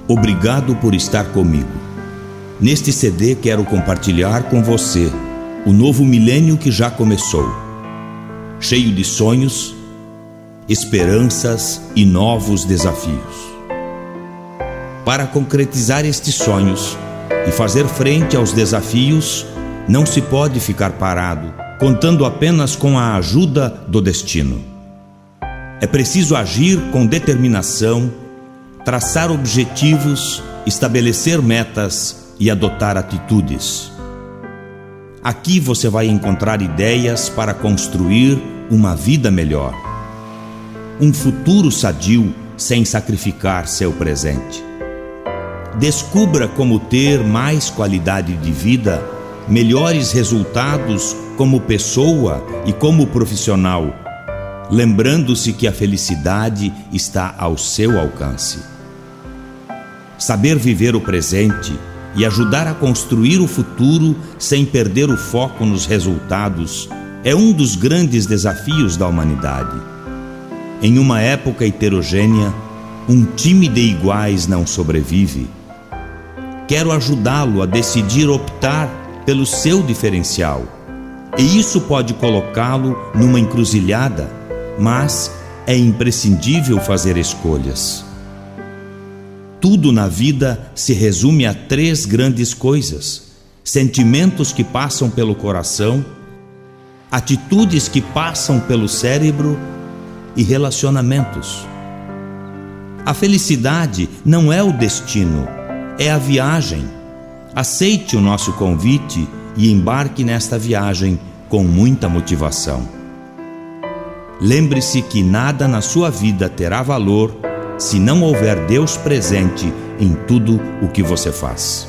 Obrigado por estar comigo. Neste CD quero compartilhar com você o novo milênio que já começou, cheio de sonhos, esperanças e novos desafios. Para concretizar estes sonhos e fazer frente aos desafios, não se pode ficar parado, contando apenas com a ajuda do destino. É preciso agir com determinação, traçar objetivos, estabelecer metas e adotar atitudes. Aqui você vai encontrar ideias para construir uma vida melhor, um futuro sadio sem sacrificar seu presente. Descubra como ter mais qualidade de vida, melhores resultados como pessoa e como profissional, lembrando-se que a felicidade está ao seu alcance. Saber viver o presente e ajudar a construir o futuro sem perder o foco nos resultados é um dos grandes desafios da humanidade. Em uma época heterogênea, um time de iguais não sobrevive. Quero ajudá-lo a decidir optar pelo seu diferencial. E isso pode colocá-lo numa encruzilhada, mas é imprescindível fazer escolhas. Tudo na vida se resume a 3 grandes coisas: sentimentos que passam pelo coração, atitudes que passam pelo cérebro e relacionamentos. A felicidade não é o destino, é a viagem. Aceite o nosso convite e embarque nesta viagem com muita motivação. Lembre-se que nada na sua vida terá valor se não houver Deus presente em tudo o que você faz.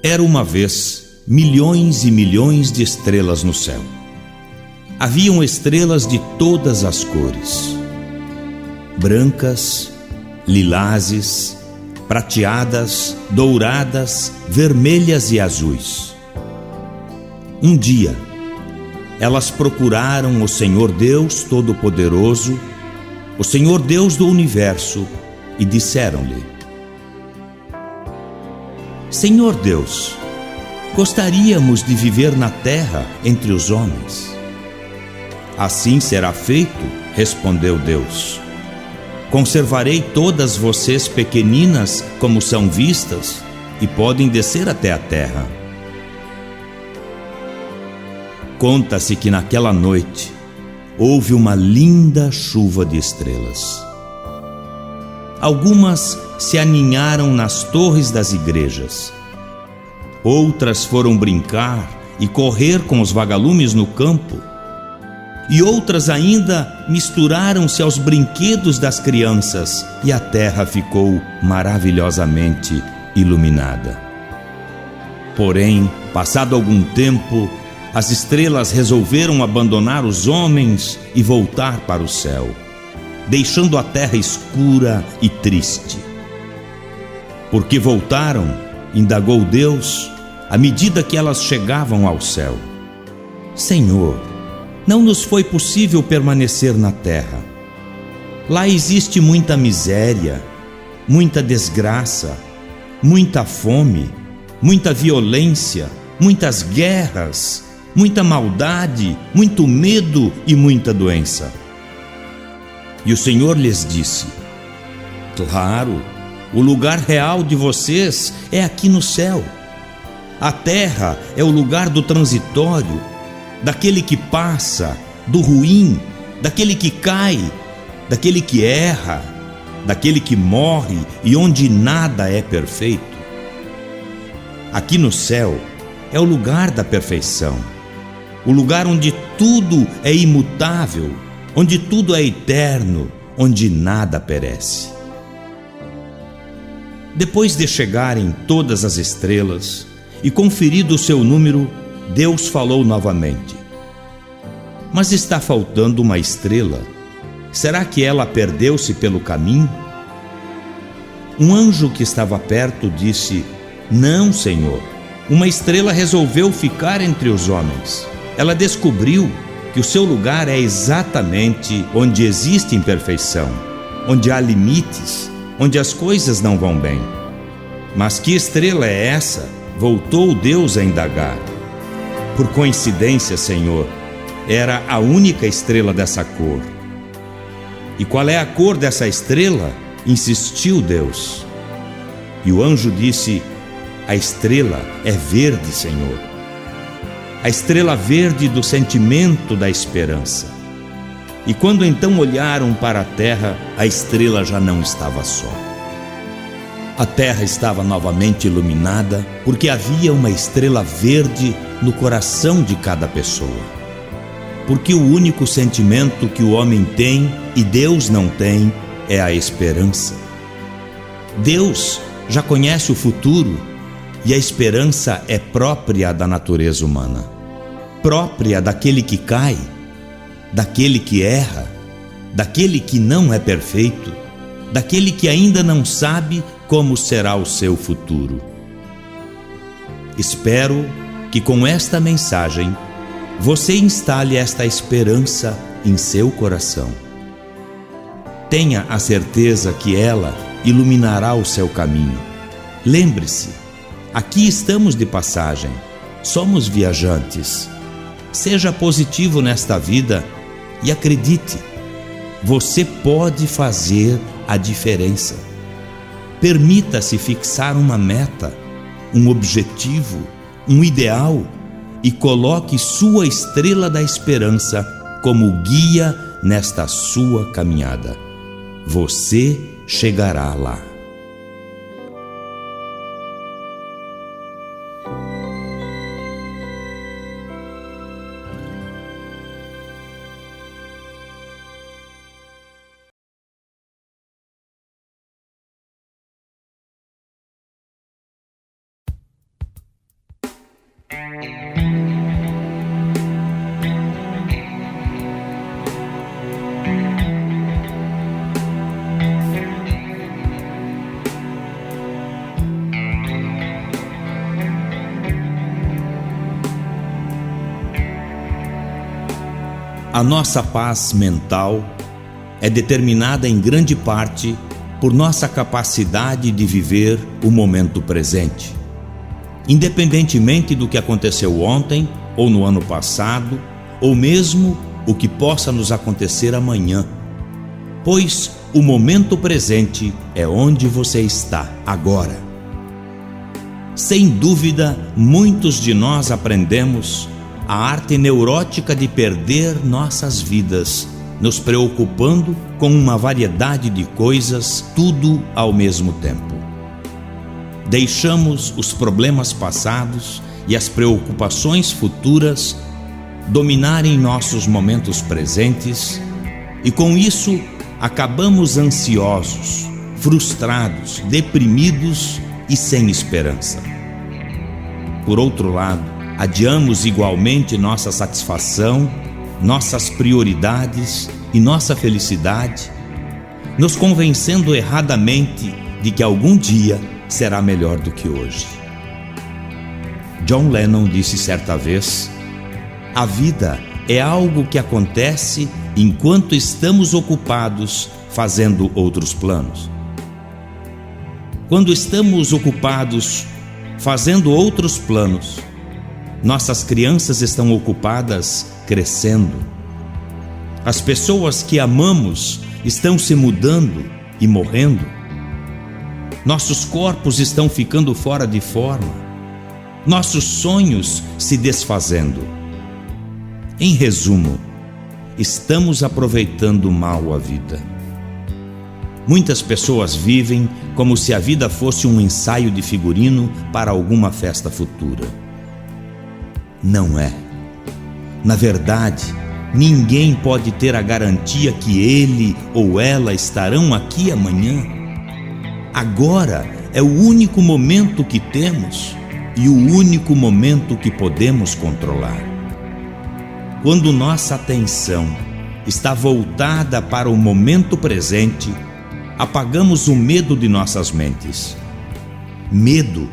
Era uma vez milhões e milhões de estrelas no céu. Haviam estrelas de todas as cores: brancas, lilazes, prateadas, douradas, vermelhas e azuis. Um dia, elas procuraram o Senhor Deus Todo-Poderoso, o Senhor Deus do Universo, e disseram-lhe: Senhor Deus, gostaríamos de viver na terra entre os homens. Assim será feito, respondeu Deus. Conservarei todas vocês pequeninas como são vistas e podem descer até a terra. Conta-se que naquela noite houve uma linda chuva de estrelas. Algumas se aninharam nas torres das igrejas. Outras foram brincar e correr com os vagalumes no campo. E outras ainda misturaram-se aos brinquedos das crianças, e a terra ficou maravilhosamente iluminada. Porém, passado algum tempo, as estrelas resolveram abandonar os homens e voltar para o céu, deixando a terra escura e triste. Por que voltaram? Indagou Deus, à medida que elas chegavam ao céu. Senhor, não nos foi possível permanecer na terra. Lá existe muita miséria, muita desgraça, muita fome, muita violência, muitas guerras, muita maldade, muito medo e muita doença. E o Senhor lhes disse: claro, o lugar real de vocês é aqui no céu. A terra é o lugar do transitório, daquele que passa, do ruim, daquele que cai, daquele que erra, daquele que morre e onde nada é perfeito. Aqui no céu é o lugar da perfeição, o lugar onde tudo é imutável, onde tudo é eterno, onde nada perece. Depois de chegarem todas as estrelas e conferido o seu número, Deus falou novamente: mas está faltando uma estrela. Será que ela perdeu-se pelo caminho? Um anjo que estava perto disse: não, Senhor, uma estrela resolveu ficar entre os homens. Ela descobriu que o seu lugar é exatamente onde existe imperfeição, onde há limites, onde as coisas não vão bem. Mas que estrela é essa? Voltou Deus a indagar. Por coincidência, Senhor, era a única estrela dessa cor. E qual é a cor dessa estrela? Insistiu Deus. E o anjo disse: a estrela é verde, Senhor. A estrela verde do sentimento da esperança. E quando então olharam para a terra, a estrela já não estava só. A terra estava novamente iluminada, porque havia uma estrela verde no coração de cada pessoa. Porque o único sentimento que o homem tem e Deus não tem é a esperança. Deus já conhece o futuro e a esperança é própria da natureza humana, própria daquele que cai, daquele que erra, daquele que não é perfeito, daquele que ainda não sabe como será o seu futuro. Espero que com esta mensagem você instale esta esperança em seu coração. Tenha a certeza que ela iluminará o seu caminho. Lembre-se, aqui estamos de passagem, somos viajantes. Seja positivo nesta vida e acredite, você pode fazer a diferença. Permita-se fixar uma meta, um objetivo, um ideal e coloque sua estrela da esperança como guia nesta sua caminhada. Você chegará lá. A nossa paz mental é determinada em grande parte por nossa capacidade de viver o momento presente, independentemente do que aconteceu ontem ou no ano passado, ou mesmo o que possa nos acontecer amanhã, pois o momento presente é onde você está agora. Sem dúvida, muitos de nós aprendemos a arte neurótica de perder nossas vidas, nos preocupando com uma variedade de coisas, tudo ao mesmo tempo. Deixamos os problemas passados e as preocupações futuras dominarem nossos momentos presentes e, com isso, acabamos ansiosos, frustrados, deprimidos e sem esperança. Por outro lado, adiamos igualmente nossa satisfação, nossas prioridades e nossa felicidade, nos convencendo erradamente de que algum dia será melhor do que hoje. John Lennon disse certa vez: a vida é algo que acontece enquanto estamos ocupados fazendo outros planos. Quando estamos ocupados fazendo outros planos, nossas crianças estão ocupadas crescendo. As pessoas que amamos estão se mudando e morrendo. Nossos corpos estão ficando fora de forma. Nossos sonhos se desfazendo. Em resumo, estamos aproveitando mal a vida. Muitas pessoas vivem como se a vida fosse um ensaio de figurino para alguma festa futura. Não é. Na verdade, ninguém pode ter a garantia que ele ou ela estarão aqui amanhã. Agora é o único momento que temos e o único momento que podemos controlar. Quando nossa atenção está voltada para o momento presente, apagamos o medo de nossas mentes. Medo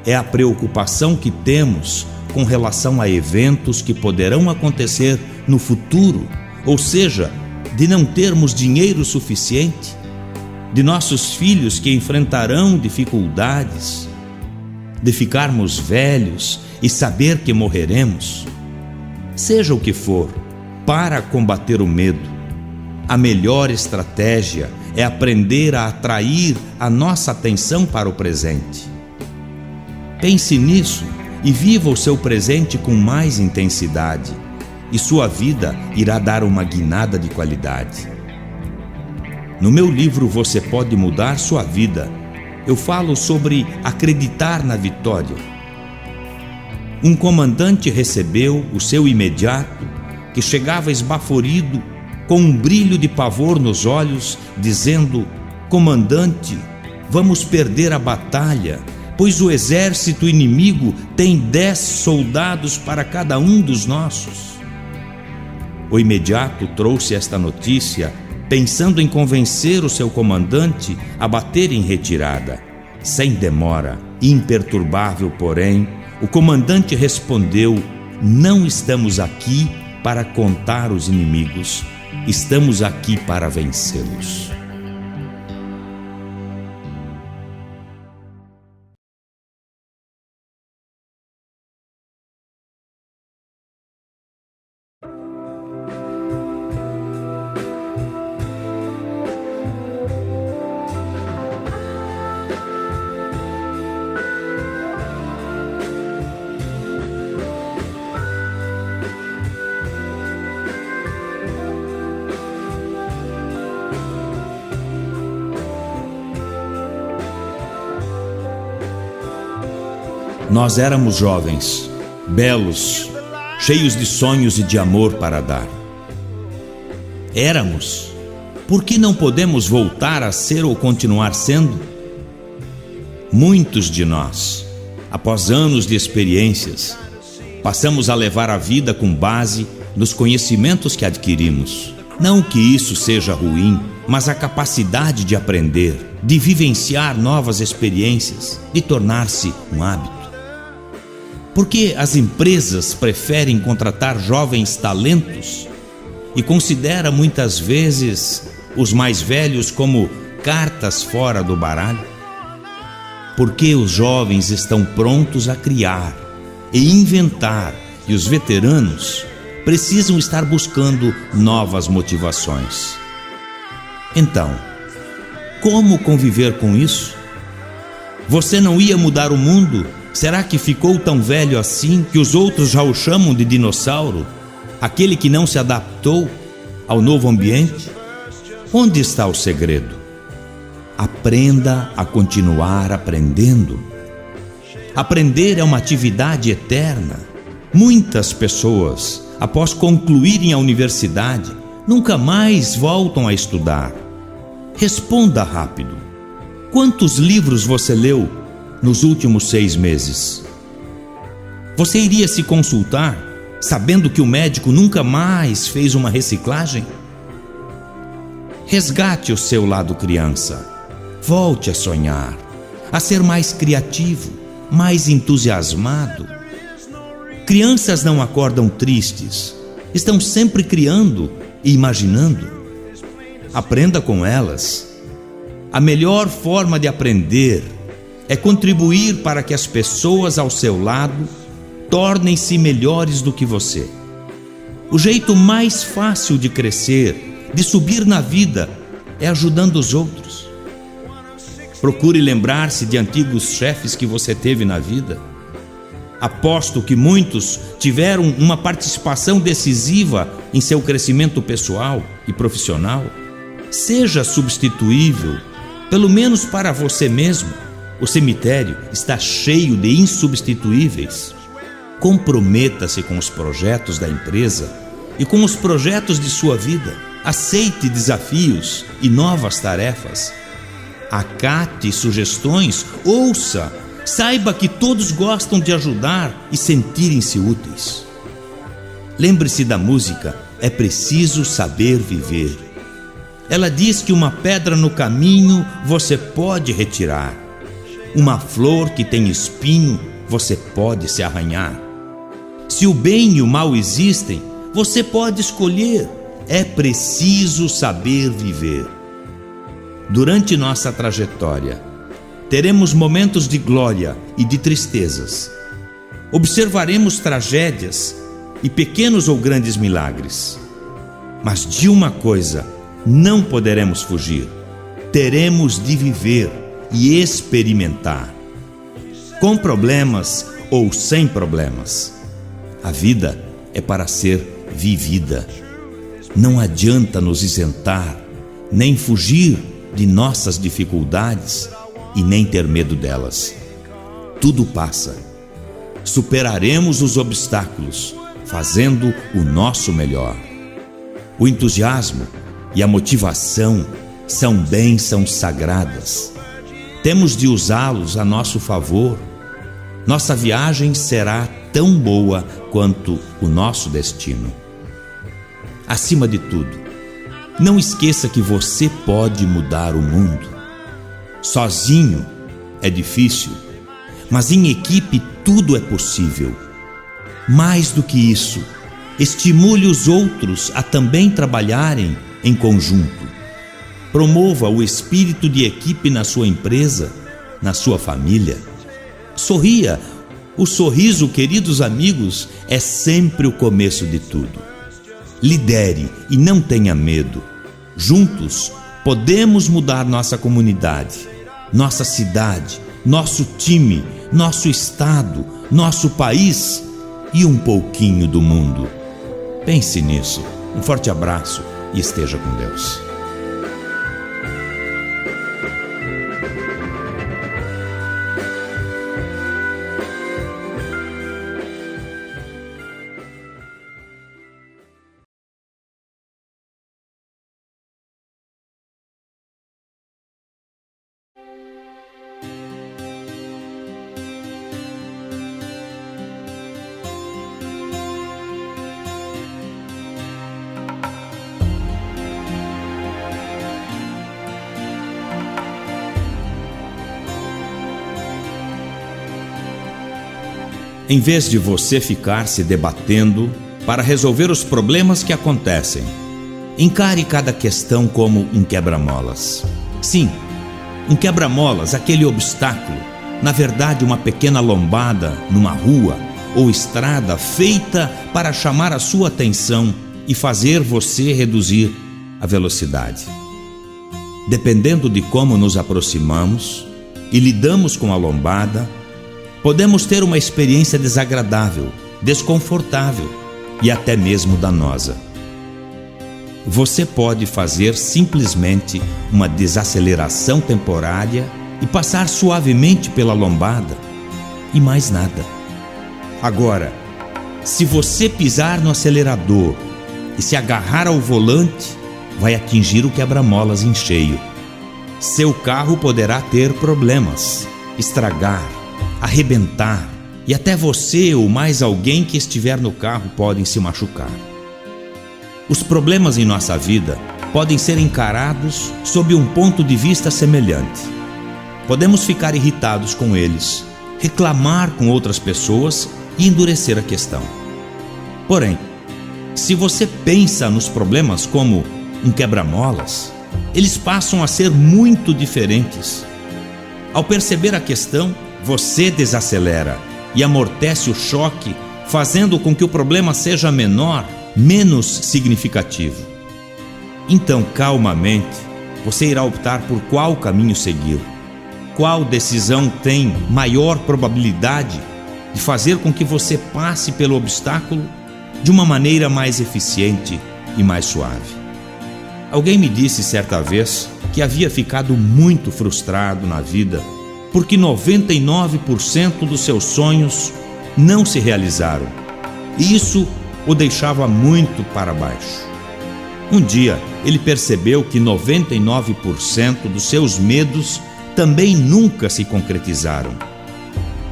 é a preocupação que temos com relação a eventos que poderão acontecer no futuro, ou seja, de não termos dinheiro suficiente, de nossos filhos que enfrentarão dificuldades, de ficarmos velhos e saber que morreremos. Seja o que for, para combater o medo, a melhor estratégia é aprender a atrair a nossa atenção para o presente. Pense nisso e viva o seu presente com mais intensidade, e sua vida irá dar uma guinada de qualidade. No meu livro Você Pode Mudar Sua Vida, eu falo sobre acreditar na vitória. Um comandante recebeu o seu imediato, que chegava esbaforido, com um brilho de pavor nos olhos, dizendo: comandante, vamos perder a batalha, pois o exército inimigo tem 10 soldados para cada um dos nossos. O imediato trouxe esta notícia, pensando em convencer o seu comandante a bater em retirada. Sem demora, imperturbável, porém, o comandante respondeu: não estamos aqui para contar os inimigos, estamos aqui para vencê-los. Nós éramos jovens, belos, cheios de sonhos e de amor para dar. Éramos. Por que não podemos voltar a ser ou continuar sendo? Muitos de nós, após anos de experiências, passamos a levar a vida com base nos conhecimentos que adquirimos. Não que isso seja ruim, mas a capacidade de aprender, de vivenciar novas experiências, de tornar-se um hábito. Por que as empresas preferem contratar jovens talentos e consideram muitas vezes os mais velhos como cartas fora do baralho? Porque os jovens estão prontos a criar e inventar, e os veteranos precisam estar buscando novas motivações. Então, como conviver com isso? Você não ia mudar o mundo Será que ficou tão velho assim que os outros já o chamam de dinossauro? Aquele que não se adaptou ao novo ambiente? Onde está o segredo? Aprenda a continuar aprendendo. Aprender é uma atividade eterna. Muitas pessoas, após concluírem a universidade, nunca mais voltam a estudar. Responda rápido. Quantos livros você leu nos últimos 6 meses? Você iria se consultar sabendo que o médico nunca mais fez uma reciclagem? Resgate o seu lado criança. Volte a sonhar, a ser mais criativo, mais entusiasmado. Crianças não acordam tristes, estão sempre criando e imaginando. Aprenda com elas. A melhor forma de aprender é contribuir para que as pessoas ao seu lado tornem-se melhores do que você. O jeito mais fácil de crescer, de subir na vida, é ajudando os outros. Procure lembrar-se de antigos chefes que você teve na vida. Aposto que muitos tiveram uma participação decisiva em seu crescimento pessoal e profissional. Seja substituível, pelo menos para você mesmo. O cemitério está cheio de insubstituíveis. Comprometa-se com os projetos da empresa e com os projetos de sua vida. Aceite desafios e novas tarefas. Acate sugestões, ouça, saiba que todos gostam de ajudar e sentirem-se úteis. Lembre-se da música É Preciso Saber Viver. Ela diz que uma pedra no caminho você pode retirar. Uma flor que tem espinho você pode se arranhar. Se o bem e o mal existem, você pode escolher. É preciso saber viver. Durante nossa trajetória, teremos momentos de glória e de tristezas. Observaremos tragédias e pequenos ou grandes milagres. Mas de uma coisa não poderemos fugir: teremos de viver e experimentar. Com problemas ou sem problemas, a vida é para ser vivida. Não adianta nos isentar, nem fugir de nossas dificuldades e nem ter medo delas. Tudo passa. Superaremos os obstáculos, fazendo o nosso melhor. O entusiasmo e a motivação são bênçãos sagradas. Temos de usá-los a nosso favor. Nossa viagem será tão boa quanto o nosso destino. Acima de tudo, não esqueça que você pode mudar o mundo. Sozinho é difícil, mas em equipe tudo é possível. Mais do que isso, estimule os outros a também trabalharem em conjunto. Promova o espírito de equipe na sua empresa, na sua família. Sorria. O sorriso, queridos amigos, é sempre o começo de tudo. Lidere e não tenha medo. Juntos podemos mudar nossa comunidade, nossa cidade, nosso time, nosso estado, nosso país e um pouquinho do mundo. Pense nisso. Um forte abraço e esteja com Deus. Em vez de você ficar se debatendo para resolver os problemas que acontecem, encare cada questão como um quebra-molas. Sim, um quebra-molas, aquele obstáculo, na verdade uma pequena lombada numa rua ou estrada feita para chamar a sua atenção e fazer você reduzir a velocidade. Dependendo de como nos aproximamos e lidamos com a lombada, podemos ter uma experiência desagradável, desconfortável e até mesmo danosa. Você pode fazer simplesmente uma desaceleração temporária e passar suavemente pela lombada, e mais nada. Agora, se você pisar no acelerador e se agarrar ao volante, vai atingir o quebra-molas em cheio. Seu carro poderá ter problemas, estragar, arrebentar, e até você ou mais alguém que estiver no carro podem se machucar. Os problemas em nossa vida podem ser encarados sob um ponto de vista semelhante. Podemos ficar irritados com eles, reclamar com outras pessoas e endurecer a questão. Porém, se você pensa nos problemas como um quebra-molas, eles passam a ser muito diferentes. Ao perceber a questão, você desacelera e amortece o choque, fazendo com que o problema seja menor, menos significativo. Então, calmamente, você irá optar por qual caminho seguir. Qual decisão tem maior probabilidade de fazer com que você passe pelo obstáculo de uma maneira mais eficiente e mais suave. Alguém me disse certa vez que havia ficado muito frustrado na vida porque 99% dos seus sonhos não se realizaram, e isso o deixava muito para baixo. Um dia ele percebeu que 99% dos seus medos também nunca se concretizaram.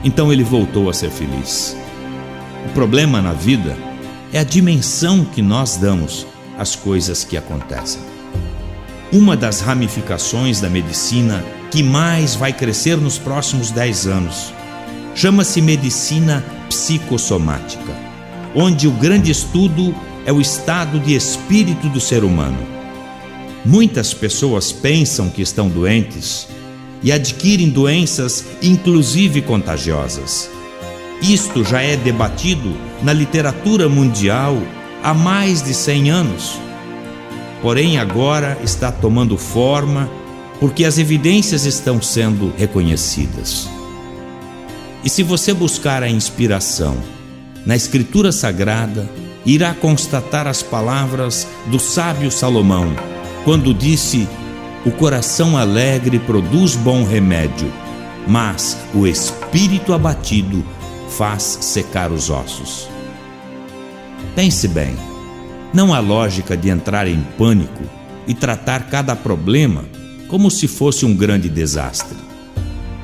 Então ele voltou a ser feliz. O problema na vida é a dimensão que nós damos às coisas que acontecem. Uma das ramificações da medicina que mais vai crescer nos próximos 10 anos chama-se medicina psicossomática, onde o grande estudo é o estado de espírito do ser humano. Muitas pessoas pensam que estão doentes e adquirem doenças, inclusive contagiosas. Isto já é debatido na literatura mundial há mais de 100 anos. Porém, agora está tomando forma porque as evidências estão sendo reconhecidas. E se você buscar a inspiração na Escritura Sagrada, irá constatar as palavras do sábio Salomão, quando disse: "O coração alegre produz bom remédio, mas o espírito abatido faz secar os ossos." Pense bem, não há lógica de entrar em pânico e tratar cada problema como se fosse um grande desastre.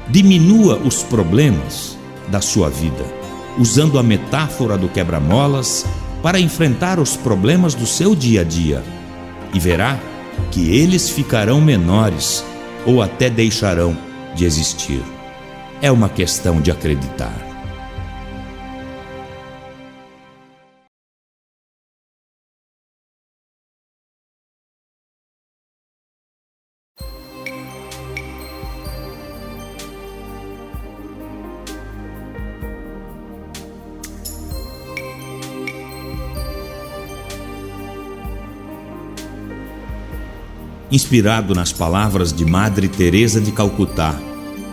Diminua os problemas da sua vida, usando a metáfora do quebra-molas para enfrentar os problemas do seu dia a dia, e verá que eles ficarão menores ou até deixarão de existir. É uma questão de acreditar. Inspirado nas palavras de Madre Teresa de Calcutá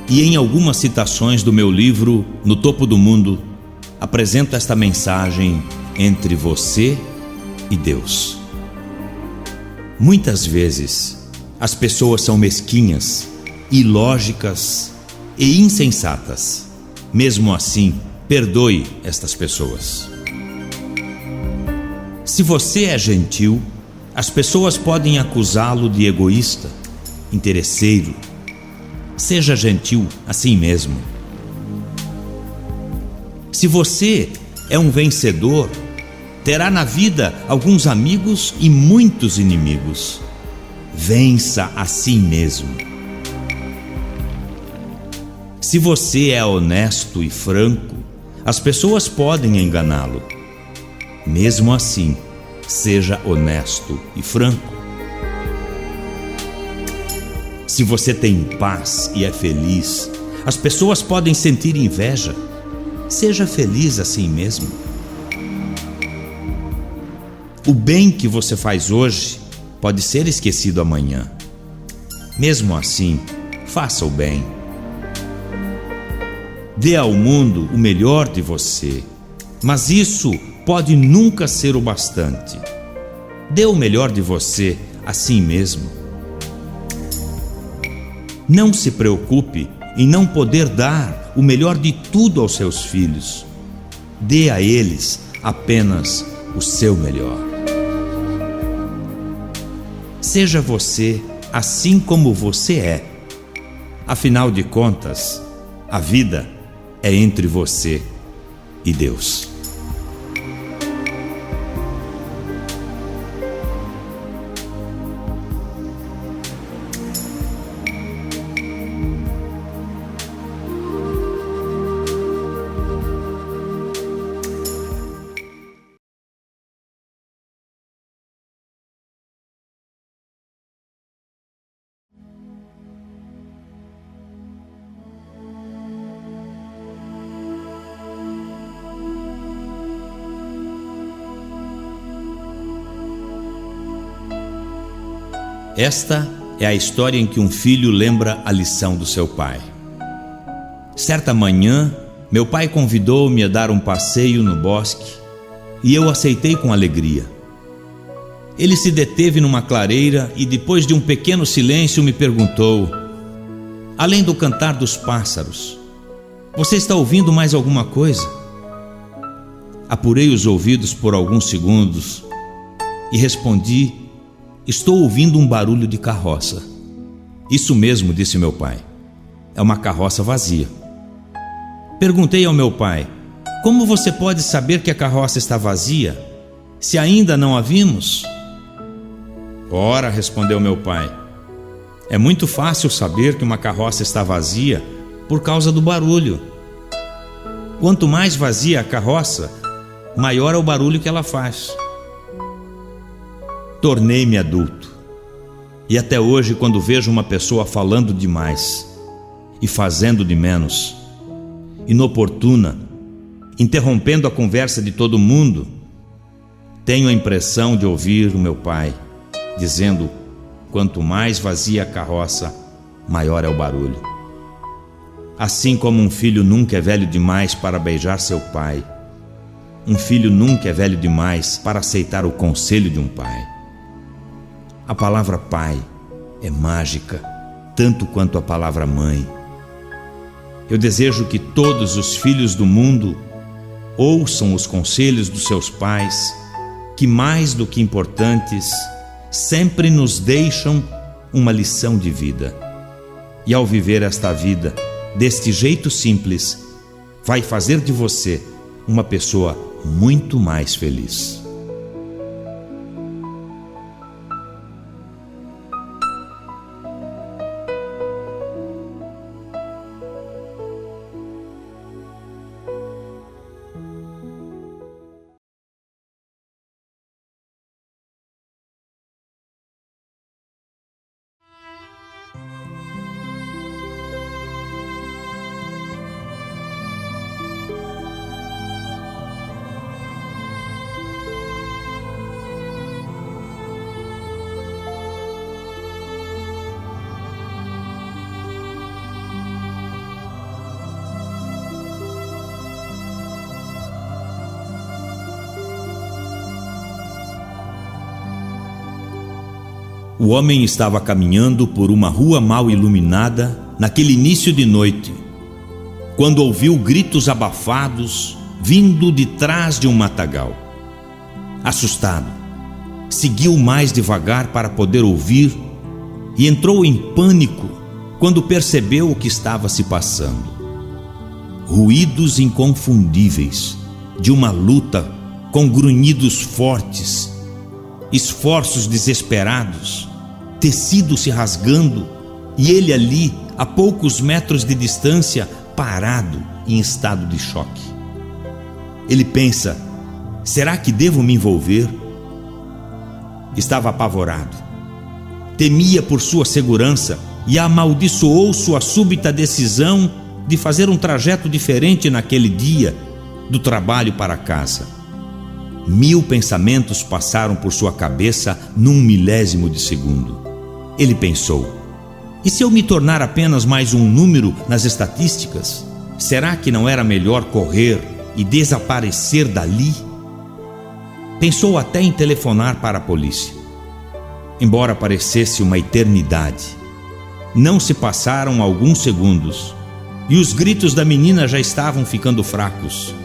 e em algumas citações do meu livro No Topo do Mundo, apresento esta mensagem entre você e Deus. Muitas vezes as pessoas são mesquinhas, ilógicas e insensatas. Mesmo assim, perdoe estas pessoas. Se você é gentil, as pessoas podem acusá-lo de egoísta, interesseiro. Seja gentil assim mesmo. Se você é um vencedor, terá na vida alguns amigos e muitos inimigos. Vença a si mesmo. Se você é honesto e franco, as pessoas podem enganá-lo. Mesmo assim, seja honesto e franco. Se você tem paz e é feliz, as pessoas podem sentir inveja. Seja feliz assim mesmo. O bem que você faz hoje pode ser esquecido amanhã. Mesmo assim, faça o bem. Dê ao mundo o melhor de você, mas isso pode nunca ser o bastante. Dê o melhor de você a si mesmo. Não se preocupe em não poder dar o melhor de tudo aos seus filhos. Dê a eles apenas o seu melhor. Seja você assim como você é. Afinal de contas, a vida é entre você e Deus. Esta é a história em que um filho lembra a lição do seu pai. Certa manhã, meu pai convidou-me a dar um passeio no bosque e eu aceitei com alegria. Ele se deteve numa clareira e, depois de um pequeno silêncio, me perguntou: além do cantar dos pássaros, você está ouvindo mais alguma coisa? Apurei os ouvidos por alguns segundos e respondi: estou ouvindo um barulho de carroça. Isso mesmo, disse meu pai. É uma carroça vazia. Perguntei ao meu pai: como você pode saber que a carroça está vazia, se ainda não a vimos? Ora, respondeu meu pai, é muito fácil saber que uma carroça está vazia por causa do barulho. Quanto mais vazia a carroça, maior é o barulho que ela faz. Tornei-me adulto e até hoje, quando vejo uma pessoa falando demais e fazendo de menos, inoportuna, interrompendo a conversa de todo mundo, tenho a impressão de ouvir o meu pai dizendo: quanto mais vazia a carroça, maior é o barulho. Assim como um filho nunca é velho demais para beijar seu pai, um filho nunca é velho demais para aceitar o conselho de um pai. A palavra pai é mágica, tanto quanto a palavra mãe. Eu desejo que todos os filhos do mundo ouçam os conselhos dos seus pais, que mais do que importantes, sempre nos deixam uma lição de vida. E ao viver esta vida deste jeito simples, vai fazer de você uma pessoa muito mais feliz. O homem estava caminhando por uma rua mal iluminada naquele início de noite, quando ouviu gritos abafados vindo de trás de um matagal. Assustado, seguiu mais devagar para poder ouvir e entrou em pânico quando percebeu o que estava se passando. Ruídos inconfundíveis de uma luta com grunhidos fortes, esforços desesperados, tecido se rasgando e ele ali, a poucos metros de distância, parado em estado de choque. Ele pensa: será que devo me envolver? Estava apavorado, temia por sua segurança e amaldiçoou sua súbita decisão de fazer um trajeto diferente naquele dia, do trabalho para casa. 1000 pensamentos passaram por sua cabeça num milésimo de segundo. Ele pensou: e se eu me tornar apenas mais um número nas estatísticas? Será que não era melhor correr e desaparecer dali? Pensou até em telefonar para a polícia. Embora parecesse uma eternidade, não se passaram alguns segundos e os gritos da menina já estavam ficando fracos.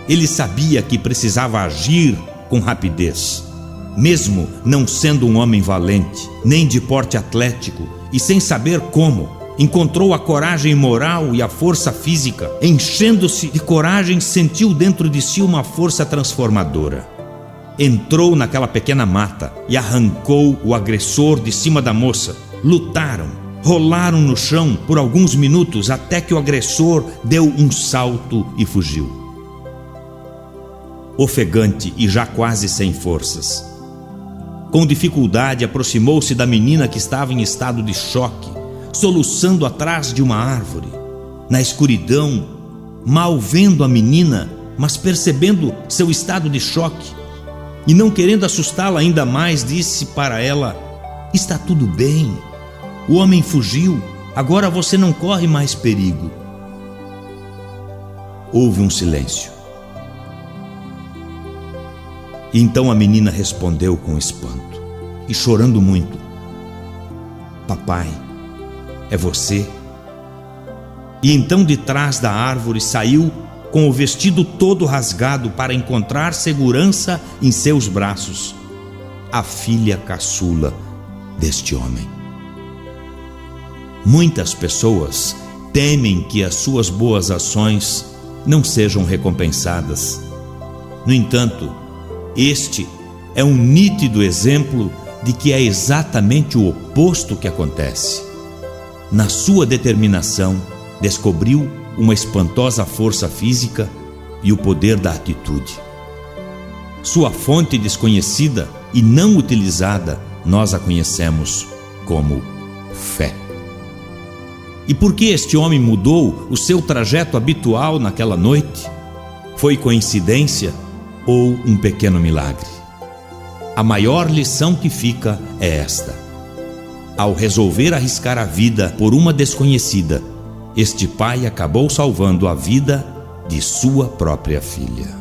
Ele sabia que precisava agir com rapidez. Mesmo não sendo um homem valente, nem de porte atlético e sem saber como, encontrou a coragem moral e a força física. Enchendo-se de coragem, sentiu dentro de si uma força transformadora. Entrou naquela pequena mata e arrancou o agressor de cima da moça. Lutaram, rolaram no chão por alguns minutos até que o agressor deu um salto e fugiu. Ofegante e já quase sem forças, com dificuldade aproximou-se da menina que estava em estado de choque, soluçando atrás de uma árvore. Na escuridão, mal vendo a menina, mas percebendo seu estado de choque, e não querendo assustá-la ainda mais, disse para ela: "Está tudo bem, o homem fugiu, agora você não corre mais perigo." Houve um silêncio. E então a menina respondeu com espanto e chorando muito: "Papai, é você?" E então de trás da árvore saiu com o vestido todo rasgado para encontrar segurança em seus braços a filha caçula deste homem. Muitas pessoas temem que as suas boas ações não sejam recompensadas. No entanto, este é um nítido exemplo de que é exatamente o oposto que acontece. Na sua determinação, descobriu uma espantosa força física e o poder da atitude. Sua fonte desconhecida e não utilizada, nós a conhecemos como fé. E por que este homem mudou o seu trajeto habitual naquela noite? Foi coincidência ou um pequeno milagre? A maior lição que fica é esta: ao resolver arriscar a vida por uma desconhecida, este pai acabou salvando a vida de sua própria filha.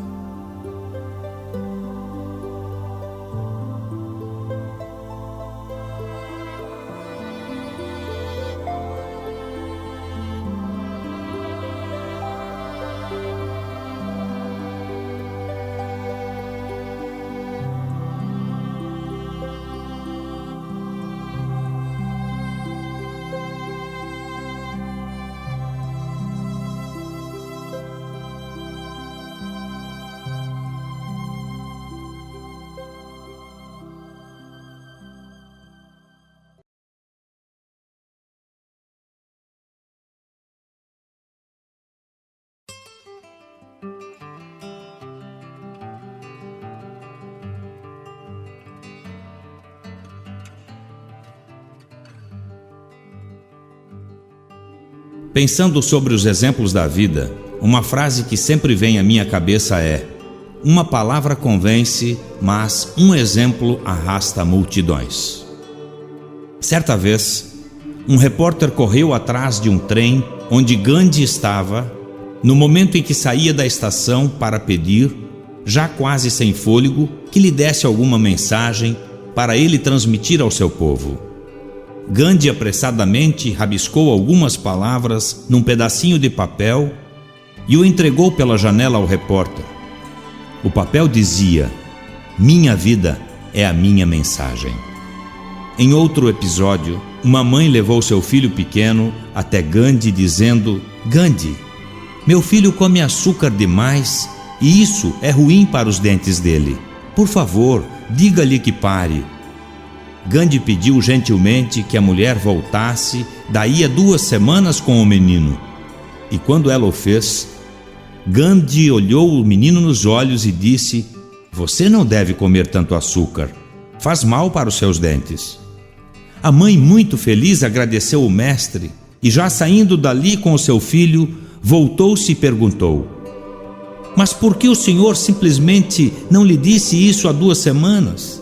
Pensando sobre os exemplos da vida, uma frase que sempre vem à minha cabeça é: uma palavra convence, mas um exemplo arrasta multidões. Certa vez, um repórter correu atrás de um trem onde Gandhi estava, no momento em que saía da estação para pedir, já quase sem fôlego, que lhe desse alguma mensagem para ele transmitir ao seu povo. Gandhi apressadamente rabiscou algumas palavras num pedacinho de papel e o entregou pela janela ao repórter. O papel dizia: "Minha vida é a minha mensagem." Em outro episódio, uma mãe levou seu filho pequeno até Gandhi dizendo: "Gandhi, meu filho come açúcar demais e isso é ruim para os dentes dele. Por favor, diga-lhe que pare." Gandhi pediu gentilmente que a mulher voltasse daí a 2 semanas com o menino. E quando ela o fez, Gandhi olhou o menino nos olhos e disse: "Você não deve comer tanto açúcar. Faz mal para os seus dentes." A mãe, muito feliz, agradeceu o mestre e, já saindo dali com o seu filho, voltou-se e perguntou: "Mas por que o senhor simplesmente não lhe disse isso há 2 semanas?"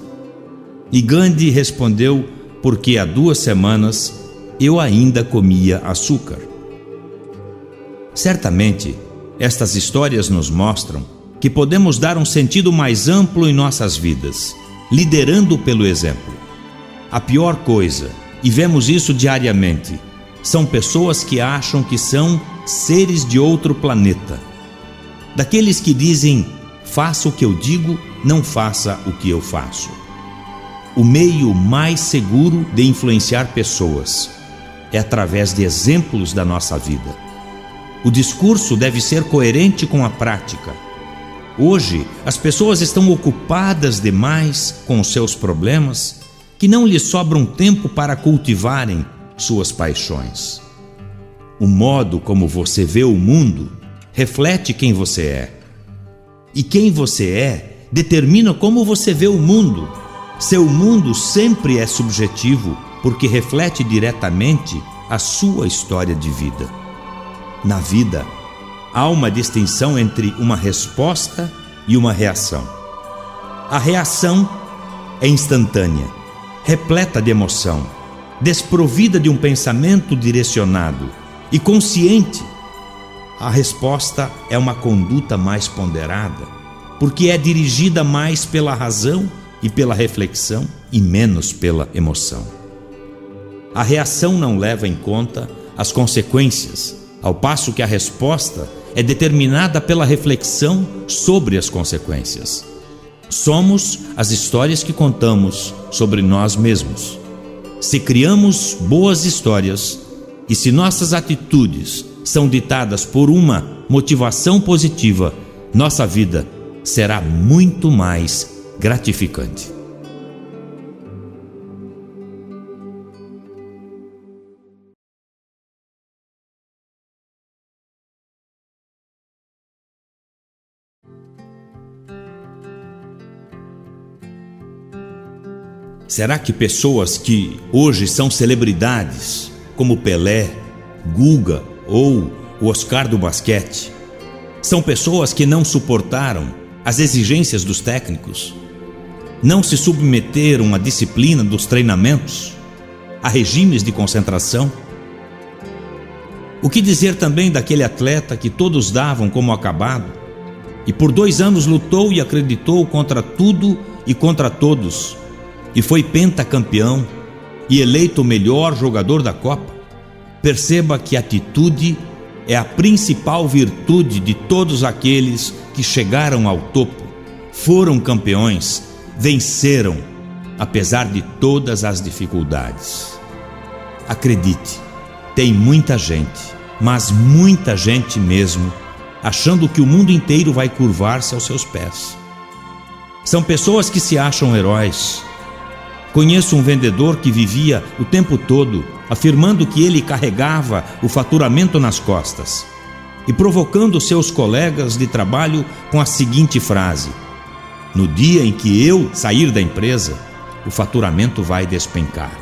E Gandhi respondeu: "Porque há 2 semanas eu ainda comia açúcar." Certamente, estas histórias nos mostram que podemos dar um sentido mais amplo em nossas vidas, liderando pelo exemplo. A pior coisa, e vemos isso diariamente, são pessoas que acham que são seres de outro planeta. Daqueles que dizem: faça o que eu digo, não faça o que eu faço. O meio mais seguro de influenciar pessoas é através de exemplos da nossa vida. O discurso deve ser coerente com a prática. Hoje, as pessoas estão ocupadas demais com os seus problemas que não lhes sobra um tempo para cultivarem suas paixões. O modo como você vê o mundo reflete quem você é. E quem você é determina como você vê o mundo. Seu mundo sempre é subjetivo, porque reflete diretamente a sua história de vida. Na vida, há uma distinção entre uma resposta e uma reação. A reação é instantânea, repleta de emoção, desprovida de um pensamento direcionado e consciente. A resposta é uma conduta mais ponderada, porque é dirigida mais pela razão e pela reflexão e menos pela emoção. A reação não leva em conta as consequências, ao passo que a resposta é determinada pela reflexão sobre as consequências. Somos as histórias que contamos sobre nós mesmos. Se criamos boas histórias e se nossas atitudes são ditadas por uma motivação positiva, nossa vida será muito mais gratificante. Será que pessoas que hoje são celebridades, como Pelé, Guga ou o Oscar do basquete, são pessoas que não suportaram as exigências dos técnicos, não se submeteram à disciplina dos treinamentos, a regimes de concentração? O que dizer também daquele atleta que todos davam como acabado e por 2 anos lutou e acreditou contra tudo e contra todos e foi pentacampeão e eleito o melhor jogador da Copa? Perceba que a atitude é a principal virtude de todos aqueles que chegaram ao topo, foram campeões, venceram, apesar de todas as dificuldades. Acredite, tem muita gente, mas muita gente mesmo, achando que o mundo inteiro vai curvar-se aos seus pés. São pessoas que se acham heróis. Conheço um vendedor que vivia o tempo todo afirmando que ele carregava o faturamento nas costas e provocando seus colegas de trabalho com a seguinte frase: no dia em que eu sair da empresa, o faturamento vai despencar.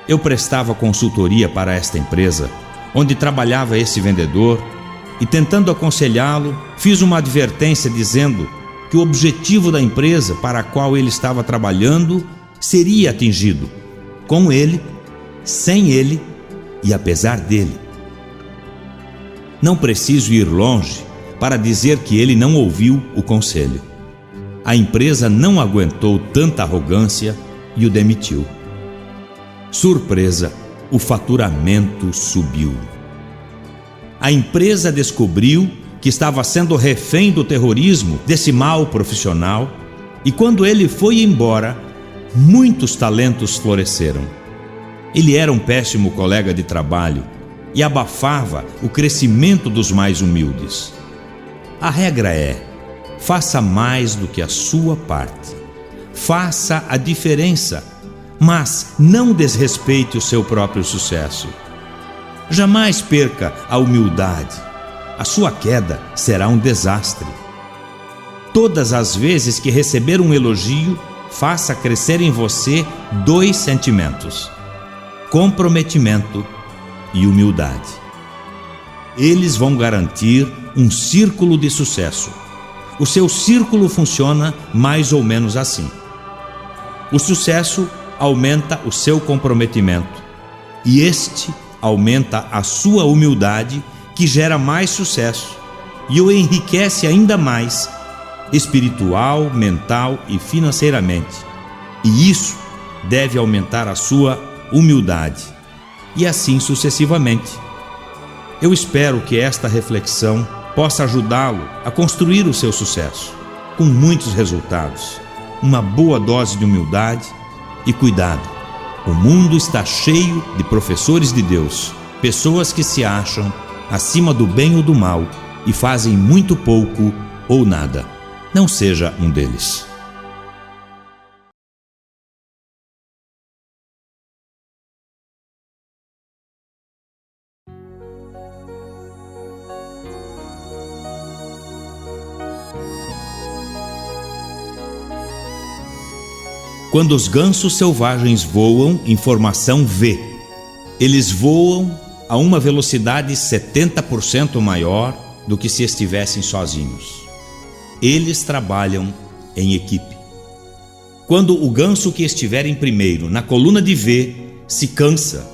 Eu prestava consultoria para esta empresa, onde trabalhava esse vendedor, e tentando aconselhá-lo, fiz uma advertência dizendo que o objetivo da empresa para a qual ele estava trabalhando seria atingido, com ele, sem ele e apesar dele. Não preciso ir longe para dizer que ele não ouviu o conselho. A empresa não aguentou tanta arrogância e o demitiu. Surpresa, o faturamento subiu. A empresa descobriu que estava sendo refém do terrorismo desse mau profissional, e quando ele foi embora, muitos talentos floresceram. Ele era um péssimo colega de trabalho e abafava o crescimento dos mais humildes. A regra é: faça mais do que a sua parte. Faça a diferença, mas não desrespeite o seu próprio sucesso. Jamais perca a humildade. A sua queda será um desastre. Todas as vezes que receber um elogio, faça crescer em você 2 sentimentos: comprometimento e humildade. Eles vão garantir um círculo de sucesso. O seu círculo funciona mais ou menos assim. O sucesso aumenta o seu comprometimento e este aumenta a sua humildade, que gera mais sucesso e o enriquece ainda mais, espiritual, mental e financeiramente. E isso deve aumentar a sua humildade, e assim sucessivamente. Eu espero que esta reflexão possa ajudá-lo a construir o seu sucesso, com muitos resultados, uma boa dose de humildade e cuidado. O mundo está cheio de professores de Deus, pessoas que se acham acima do bem ou do mal e fazem muito pouco ou nada. Não seja um deles. Quando os gansos selvagens voam em formação V, eles voam a uma velocidade 70% maior do que se estivessem sozinhos. Eles trabalham em equipe. Quando o ganso que estiver em primeiro, na coluna de V, se cansa,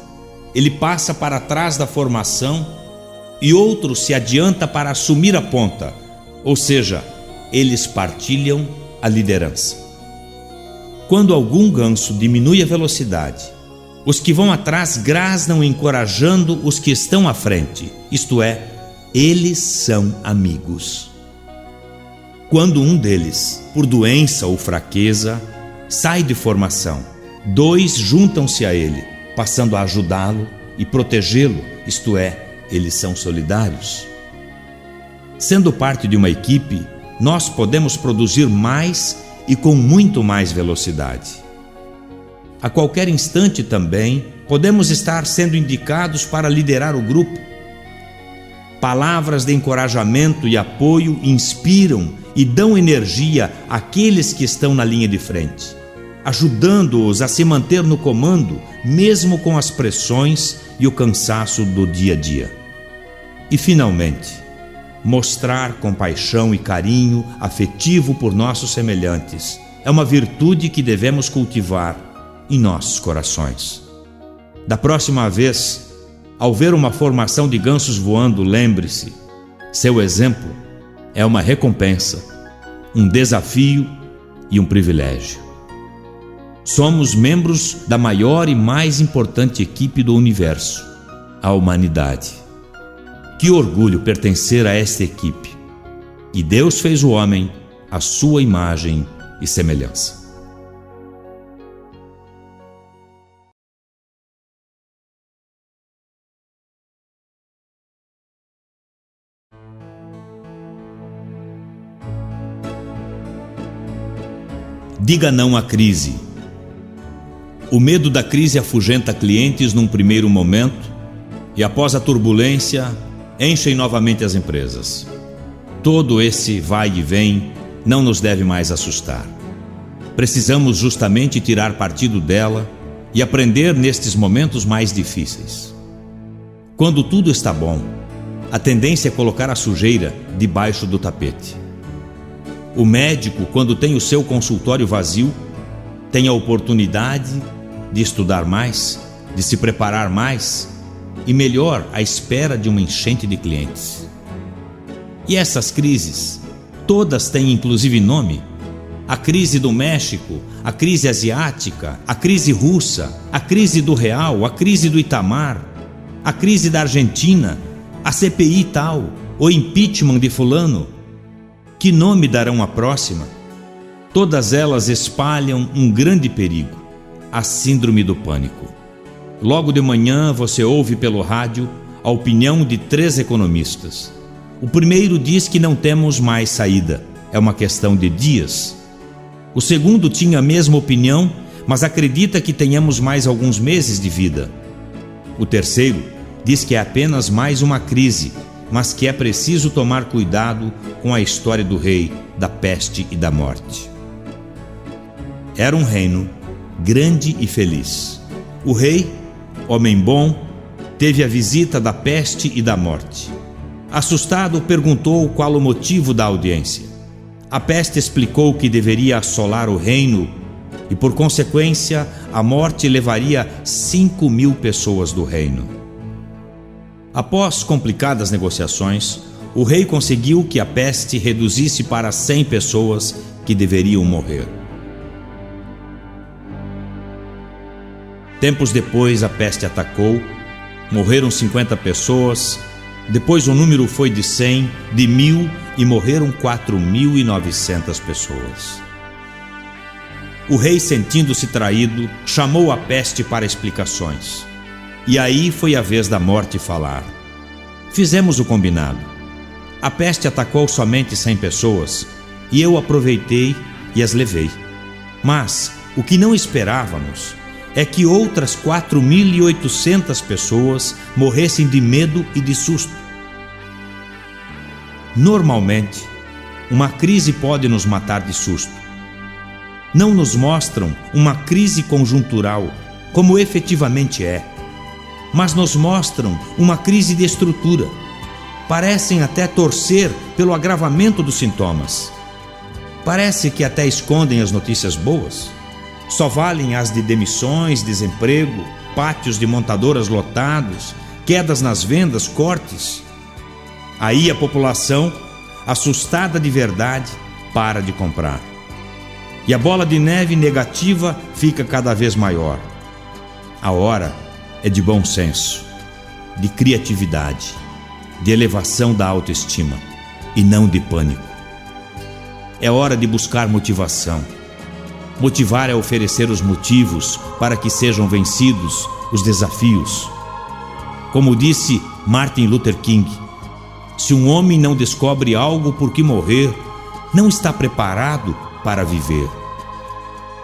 ele passa para trás da formação e outro se adianta para assumir a ponta, ou seja, eles partilham a liderança. Quando algum ganso diminui a velocidade, os que vão atrás grasnam encorajando os que estão à frente, isto é, eles são amigos. Quando um deles, por doença ou fraqueza, sai de formação, dois juntam-se a ele, passando a ajudá-lo e protegê-lo, isto é, eles são solidários. Sendo parte de uma equipe, nós podemos produzir mais e com muito mais velocidade. A qualquer instante também podemos estar sendo indicados para liderar o grupo. Palavras de encorajamento e apoio inspiram e dão energia àqueles que estão na linha de frente, ajudando-os a se manter no comando, mesmo com as pressões e o cansaço do dia a dia. E finalmente, mostrar compaixão e carinho afetivo por nossos semelhantes é uma virtude que devemos cultivar em nossos corações. Da próxima vez, ao ver uma formação de gansos voando, lembre-se, seu exemplo é uma recompensa, um desafio e um privilégio. Somos membros da maior e mais importante equipe do universo, a humanidade. Que orgulho pertencer a esta equipe. E Deus fez o homem à sua imagem e semelhança. Diga não à crise. O medo da crise afugenta clientes num primeiro momento e, após a turbulência, enchem novamente as empresas. Todo esse vai e vem não nos deve mais assustar. Precisamos justamente tirar partido dela e aprender nestes momentos mais difíceis. Quando tudo está bom, a tendência é colocar a sujeira debaixo do tapete. O médico, quando tem o seu consultório vazio, tem a oportunidade de estudar mais, de se preparar mais e melhor à espera de uma enchente de clientes. E essas crises, todas têm inclusive nome: a crise do México, a crise asiática, a crise russa, a crise do real, a crise do Itamar, a crise da Argentina, a CPI tal, o impeachment de fulano. Que nome darão à próxima? Todas elas espalham um grande perigo: a síndrome do pânico. Logo de manhã você ouve pelo rádio a opinião de 3 economistas. O primeiro diz que não temos mais saída, é uma questão de dias. O segundo tinha a mesma opinião, mas acredita que tenhamos mais alguns meses de vida. O terceiro diz que é apenas mais uma crise, mas que é preciso tomar cuidado com a história do rei, da peste e da morte. Era um reino grande e feliz. O rei, homem bom, teve a visita da peste e da morte. Assustado, perguntou qual o motivo da audiência. A peste explicou que deveria assolar o reino e, por consequência, a morte levaria 5.000 pessoas do reino. Após complicadas negociações, o rei conseguiu que a peste reduzisse para 100 pessoas que deveriam morrer. Tempos depois, a peste atacou, morreram 50 pessoas, depois o número foi de 100, de 1.000 e morreram 4.900 pessoas. O rei, sentindo-se traído, chamou a peste para explicações. E aí foi a vez da morte falar. Fizemos o combinado. A peste atacou somente 100 pessoas e eu aproveitei e as levei. Mas o que não esperávamos é que outras 4.800 pessoas morressem de medo e de susto. Normalmente, uma crise pode nos matar de susto. Não nos mostram uma crise conjuntural, como efetivamente é, mas nos mostram uma crise de estrutura. Parecem até torcer pelo agravamento dos sintomas. Parece que até escondem as notícias boas. Só valem as de demissões, desemprego, pátios de montadoras lotados, quedas nas vendas, cortes. Aí a população, assustada de verdade, para de comprar. E a bola de neve negativa fica cada vez maior. A hora é de bom senso, de criatividade, de elevação da autoestima e não de pânico. É hora de buscar motivação. Motivar é oferecer os motivos para que sejam vencidos os desafios. Como disse Martin Luther King, se um homem não descobre algo por que morrer, não está preparado para viver.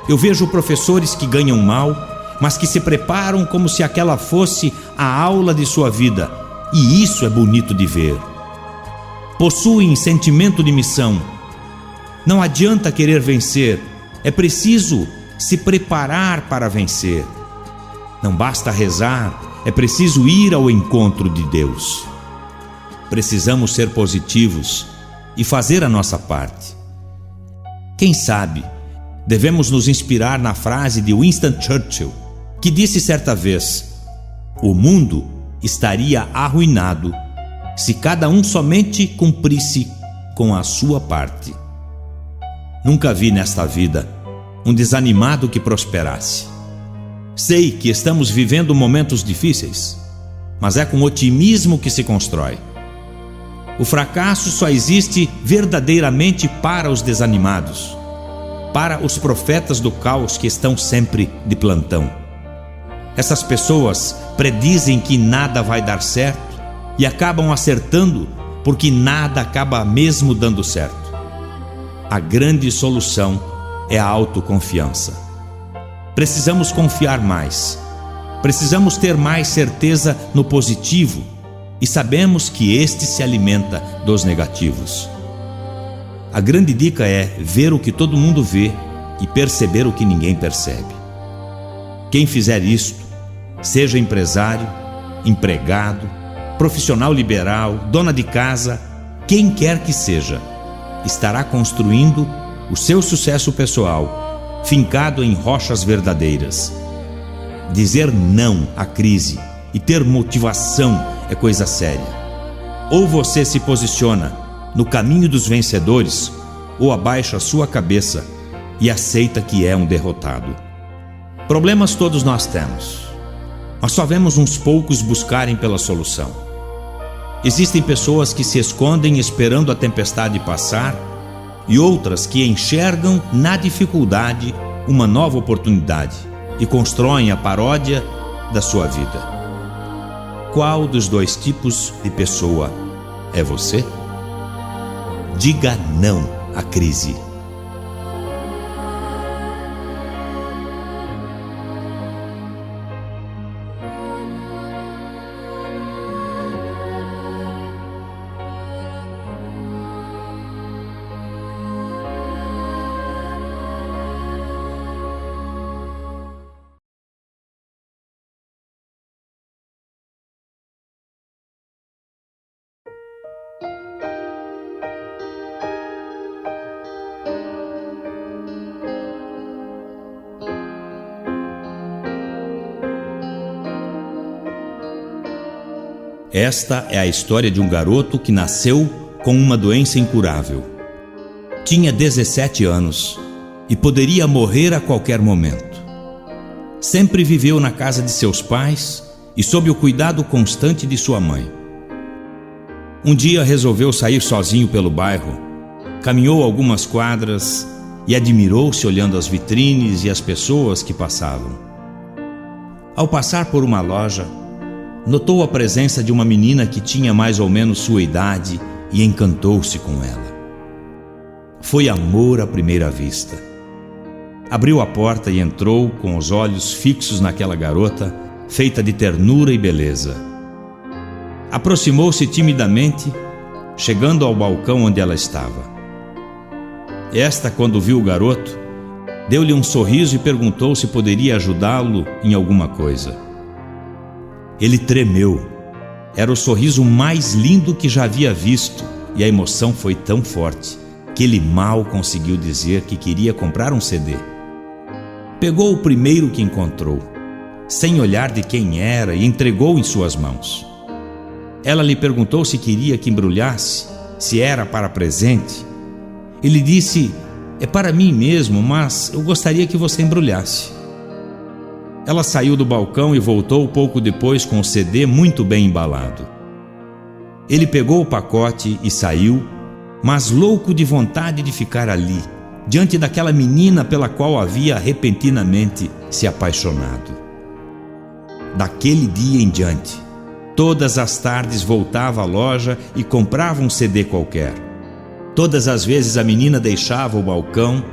Eu vejo professores que ganham mal, mas que se preparam como se aquela fosse a aula de sua vida, e isso é bonito de ver. Possuem sentimento de missão. Não adianta querer vencer, é preciso se preparar para vencer. Não basta rezar, é preciso ir ao encontro de Deus. Precisamos ser positivos e fazer a nossa parte. Quem sabe, devemos nos inspirar na frase de Winston Churchill, que disse certa vez: o mundo estaria arruinado se cada um somente cumprisse com a sua parte. Nunca vi nesta vida um desanimado que prosperasse. Sei que estamos vivendo momentos difíceis, mas é com otimismo que se constrói. O fracasso só existe verdadeiramente para os desanimados, para os profetas do caos que estão sempre de plantão. Essas pessoas predizem que nada vai dar certo e acabam acertando porque nada acaba mesmo dando certo. A grande solução é a autoconfiança. Precisamos confiar mais. Precisamos ter mais certeza no positivo e sabemos que este se alimenta dos negativos. A grande dica é ver o que todo mundo vê e perceber o que ninguém percebe. Quem fizer isto, seja empresário, empregado, profissional liberal, dona de casa, quem quer que seja, estará construindo o seu sucesso pessoal, fincado em rochas verdadeiras. Dizer não à crise e ter motivação é coisa séria. Ou você se posiciona no caminho dos vencedores, ou abaixa a sua cabeça e aceita que é um derrotado. Problemas todos nós temos, mas só vemos uns poucos buscarem pela solução. Existem pessoas que se escondem esperando a tempestade passar e outras que enxergam na dificuldade uma nova oportunidade e constroem a paródia da sua vida. Qual dos dois tipos de pessoa é você? Diga não à crise. Esta é a história de um garoto que nasceu com uma doença incurável. Tinha 17 anos e poderia morrer a qualquer momento. Sempre viveu na casa de seus pais e sob o cuidado constante de sua mãe. Um dia resolveu sair sozinho pelo bairro, caminhou algumas quadras e admirou-se olhando as vitrines e as pessoas que passavam. Ao passar por uma loja, notou a presença de uma menina que tinha mais ou menos sua idade e encantou-se com ela. Foi amor à primeira vista. Abriu a porta e entrou com os olhos fixos naquela garota, feita de ternura e beleza. Aproximou-se timidamente, chegando ao balcão onde ela estava. Esta, quando viu o garoto, deu-lhe um sorriso e perguntou se poderia ajudá-lo em alguma coisa. Ele tremeu. Era o sorriso mais lindo que já havia visto e a emoção foi tão forte que ele mal conseguiu dizer que queria comprar um CD. Pegou o primeiro que encontrou, sem olhar de quem era, e entregou em suas mãos. Ela lhe perguntou se queria que embrulhasse, se era para presente. Ele disse: "É para mim mesmo, mas eu gostaria que você embrulhasse." Ela saiu do balcão e voltou pouco depois com o CD muito bem embalado. Ele pegou o pacote e saiu, mas louco de vontade de ficar ali, diante daquela menina pela qual havia repentinamente se apaixonado. Daquele dia em diante, todas as tardes voltava à loja e comprava um CD qualquer. Todas as vezes a menina deixava o balcão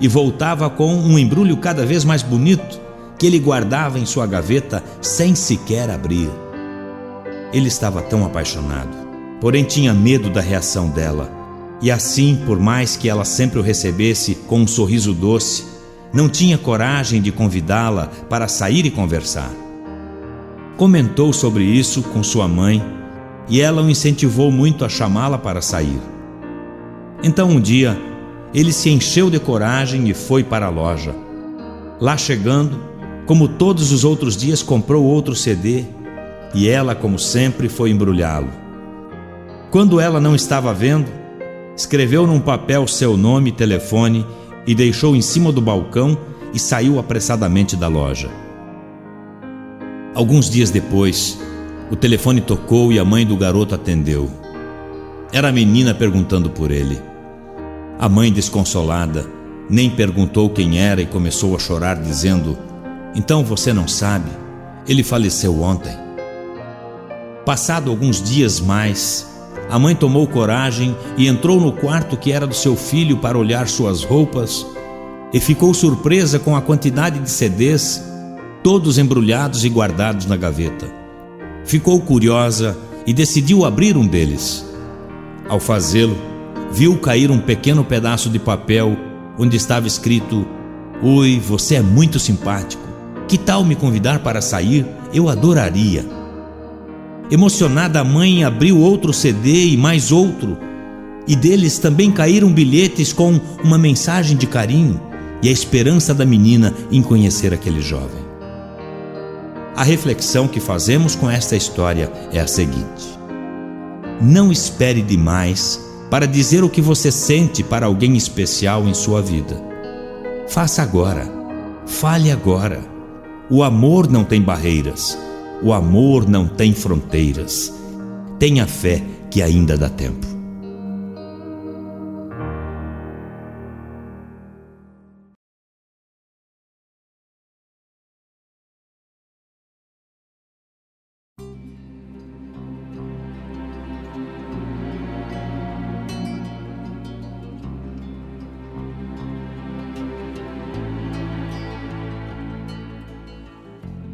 e voltava com um embrulho cada vez mais bonito que ele guardava em sua gaveta sem sequer abrir. Ele estava tão apaixonado, porém tinha medo da reação dela, e assim, por mais que ela sempre o recebesse com um sorriso doce, não tinha coragem de convidá-la para sair e conversar. Comentou sobre isso com sua mãe e ela o incentivou muito a chamá-la para sair. Então um dia, ele se encheu de coragem e foi para a loja. Lá chegando, como todos os outros dias, comprou outro CD e ela, como sempre, foi embrulhá-lo. Quando ela não estava vendo, escreveu num papel seu nome e telefone e deixou em cima do balcão e saiu apressadamente da loja. Alguns dias depois, o telefone tocou e a mãe do garoto atendeu. Era a menina perguntando por ele. A mãe, desconsolada, nem perguntou quem era e começou a chorar, dizendo: "Então você não sabe, ele faleceu ontem." Passado alguns dias mais, a mãe tomou coragem e entrou no quarto que era do seu filho para olhar suas roupas e ficou surpresa com a quantidade de CDs, todos embrulhados e guardados na gaveta. Ficou curiosa e decidiu abrir um deles. Ao fazê-lo, viu cair um pequeno pedaço de papel onde estava escrito: "Oi, você é muito simpático. Que tal me convidar para sair? Eu adoraria." Emocionada, a mãe abriu outro CD e mais outro, e deles também caíram bilhetes com uma mensagem de carinho e a esperança da menina em conhecer aquele jovem. A reflexão que fazemos com esta história é a seguinte: não espere demais para dizer o que você sente para alguém especial em sua vida. Faça agora, fale agora. O amor não tem barreiras, o amor não tem fronteiras. Tenha fé que ainda dá tempo.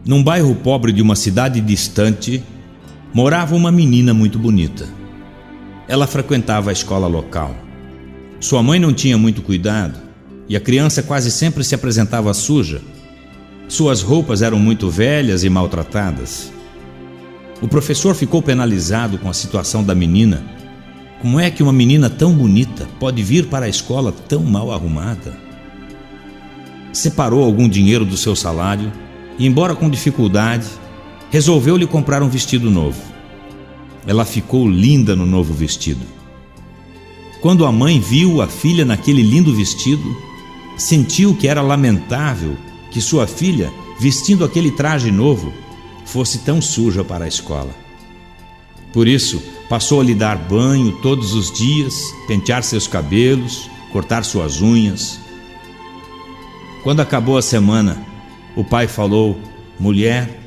Num bairro pobre de uma cidade distante, morava uma menina muito bonita. Ela frequentava a escola local. Sua mãe não tinha muito cuidado e a criança quase sempre se apresentava suja. Suas roupas eram muito velhas e maltratadas. O professor ficou penalizado com a situação da menina. Como é que uma menina tão bonita pode vir para a escola tão mal arrumada? Separou algum dinheiro do seu salário e, embora com dificuldade, resolveu lhe comprar um vestido novo. ela ficou linda no novo vestido. Quando a mãe viu a filha naquele lindo vestido, sentiu que era lamentável que sua filha, vestindo aquele traje novo, fosse tão suja para a escola. Por isso, passou a lhe dar banho todos os dias, pentear seus cabelos, cortar suas unhas. Quando acabou a semana, o pai falou: mulher,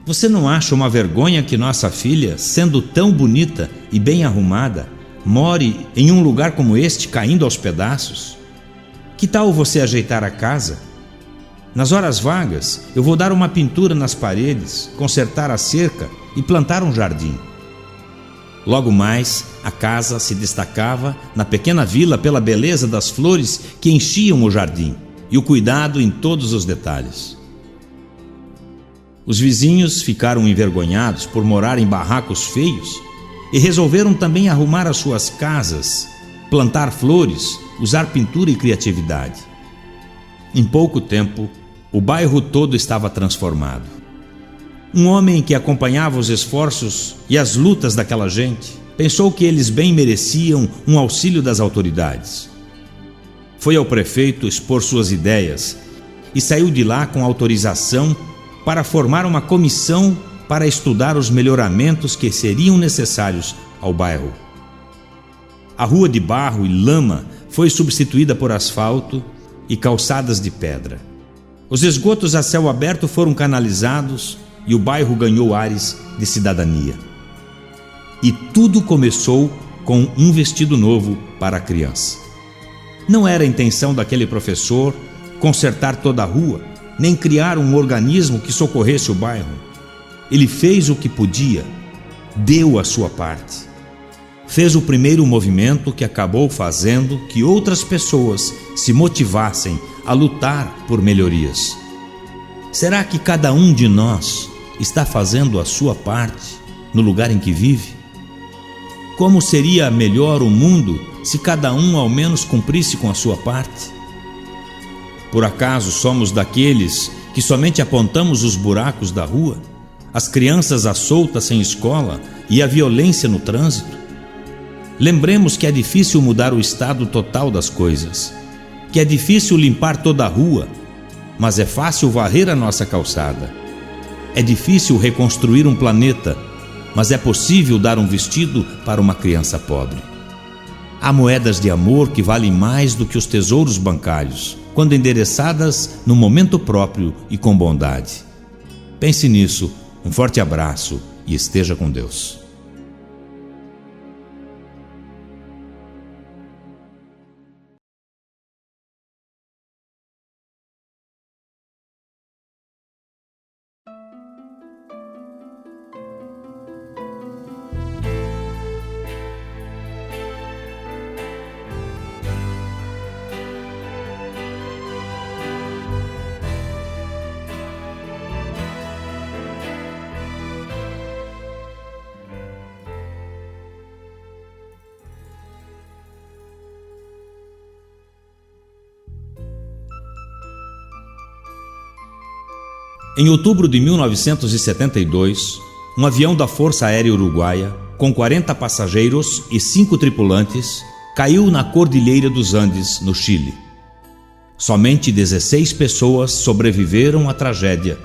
você não acha uma vergonha que nossa filha, sendo tão bonita e bem arrumada, more em um lugar como este, caindo aos pedaços? Que tal você ajeitar a casa? Nas horas vagas, eu vou dar uma pintura nas paredes, consertar a cerca e plantar um jardim. Logo mais, a casa se destacava na pequena vila pela beleza das flores que enchiam o jardim e o cuidado em todos os detalhes. Os vizinhos ficaram envergonhados por morar em barracos feios e resolveram também arrumar as suas casas, plantar flores, usar pintura e criatividade. Em pouco tempo, o bairro todo estava transformado. Um homem que acompanhava os esforços e as lutas daquela gente pensou que eles bem mereciam um auxílio das autoridades. Foi ao prefeito expor suas ideias e saiu de lá com autorização para formar uma comissão para estudar os melhoramentos que seriam necessários ao bairro. A rua de barro e lama foi substituída por asfalto e calçadas de pedra. Os esgotos a céu aberto foram canalizados e o bairro ganhou ares de cidadania. E tudo começou com um vestido novo para a criança. Não era a intenção daquele professor consertar toda a rua, nem criar um organismo que socorresse o bairro. Ele fez o que podia, deu a sua parte. Fez o primeiro movimento que acabou fazendo que outras pessoas se motivassem a lutar por melhorias. Será que cada um de nós está fazendo a sua parte no lugar em que vive? Como seria melhor o mundo se cada um ao menos cumprisse com a sua parte? Por acaso somos daqueles que somente apontamos os buracos da rua, as crianças à solta sem escola e a violência no trânsito? Lembremos que é difícil mudar o estado total das coisas, que é difícil limpar toda a rua, mas é fácil varrer a nossa calçada. É difícil reconstruir um planeta, mas é possível dar um vestido para uma criança pobre. Há moedas de amor que valem mais do que os tesouros bancários, quando endereçadas no momento próprio e com bondade. Pense nisso, um forte abraço e esteja com Deus. Em outubro de 1972, um avião da Força Aérea Uruguaia, com 40 passageiros e 5 tripulantes, caiu na Cordilheira dos Andes, no Chile. Somente 16 pessoas sobreviveram à tragédia,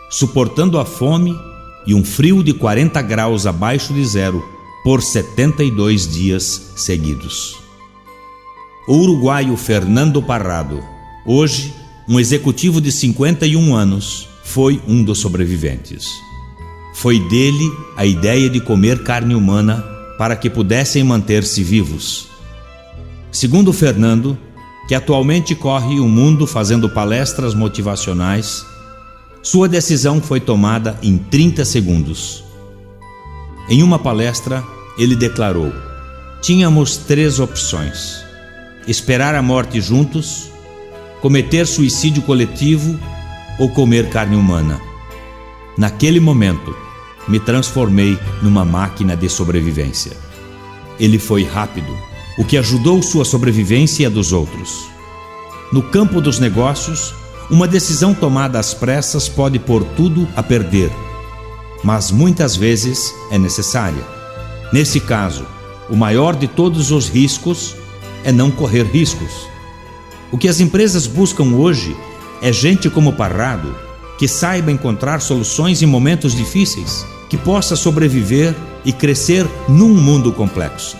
suportando a fome e um frio de 40 graus abaixo de zero por 72 dias seguidos. O uruguaio Fernando Parrado, hoje um executivo de 51 anos, foi um dos sobreviventes. Foi dele a ideia de comer carne humana para que pudessem manter-se vivos. Segundo Fernando, que atualmente corre o mundo fazendo palestras motivacionais, sua decisão foi tomada em 30 segundos. Em uma palestra, ele declarou: tínhamos 3 opções: esperar a morte juntos, cometer suicídio coletivo ou comer carne humana. Naquele momento, me transformei numa máquina de sobrevivência. Ele foi rápido, o que ajudou sua sobrevivência e a dos outros. No campo dos negócios, uma decisão tomada às pressas pode pôr tudo a perder, mas muitas vezes é necessária. Nesse caso, o maior de todos os riscos é não correr riscos. O que as empresas buscam hoje é gente como Parrado, que saiba encontrar soluções em momentos difíceis, que possa sobreviver e crescer num mundo complexo.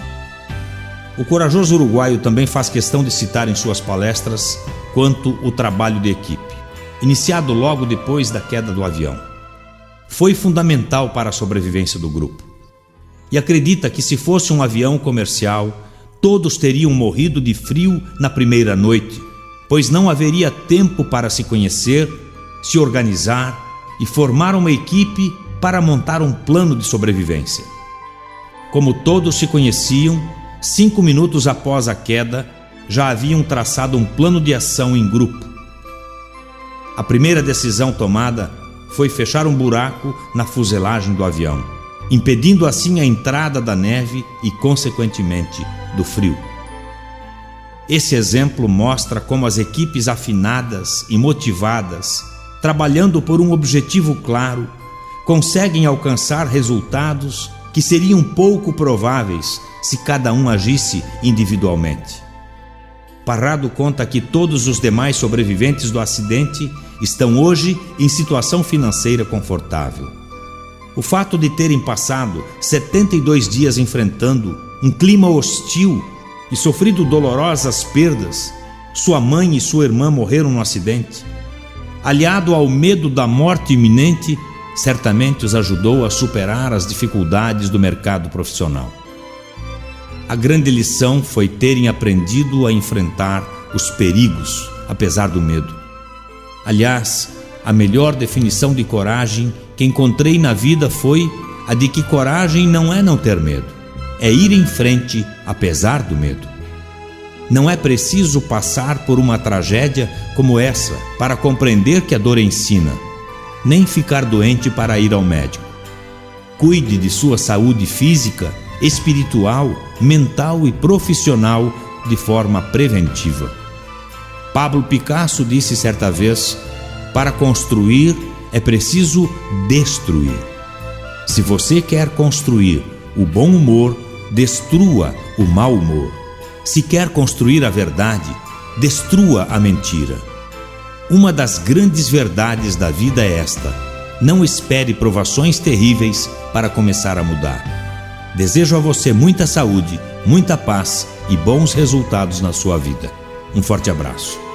O corajoso uruguaio também faz questão de citar em suas palestras quanto o trabalho de equipe, iniciado logo depois da queda do avião. Foi fundamental para a sobrevivência do grupo. E acredita que se fosse um avião comercial, todos teriam morrido de frio na primeira noite, pois não haveria tempo para se conhecer, se organizar e formar uma equipe para montar um plano de sobrevivência. Como todos se conheciam, 5 minutos após a queda, já haviam traçado um plano de ação em grupo. A primeira decisão tomada foi fechar um buraco na fuselagem do avião, impedindo assim a entrada da neve e, consequentemente, do frio. Esse exemplo mostra como as equipes afinadas e motivadas, trabalhando por um objetivo claro, conseguem alcançar resultados que seriam pouco prováveis se cada um agisse individualmente. Parrado conta que todos os demais sobreviventes do acidente estão hoje em situação financeira confortável. O fato de terem passado 72 dias enfrentando um clima hostil e sofrido dolorosas perdas, sua mãe e sua irmã morreram no acidente, aliado ao medo da morte iminente, certamente os ajudou a superar as dificuldades do mercado profissional. A grande lição foi terem aprendido a enfrentar os perigos, apesar do medo. Aliás, a melhor definição de coragem que encontrei na vida foi a de que coragem não é não ter medo, é ir em frente apesar do medo. Não é preciso passar por uma tragédia como essa para compreender que a dor ensina, nem ficar doente para ir ao médico. Cuide de sua saúde física, espiritual, mental e profissional de forma preventiva. Pablo Picasso disse certa vez: para construir é preciso destruir. Se você quer construir o bom humor, destrua o mau humor. Se quer construir a verdade, destrua a mentira. Uma das grandes verdades da vida é esta: não espere provações terríveis para começar a mudar. Desejo a você muita saúde, muita paz e bons resultados na sua vida. Um forte abraço.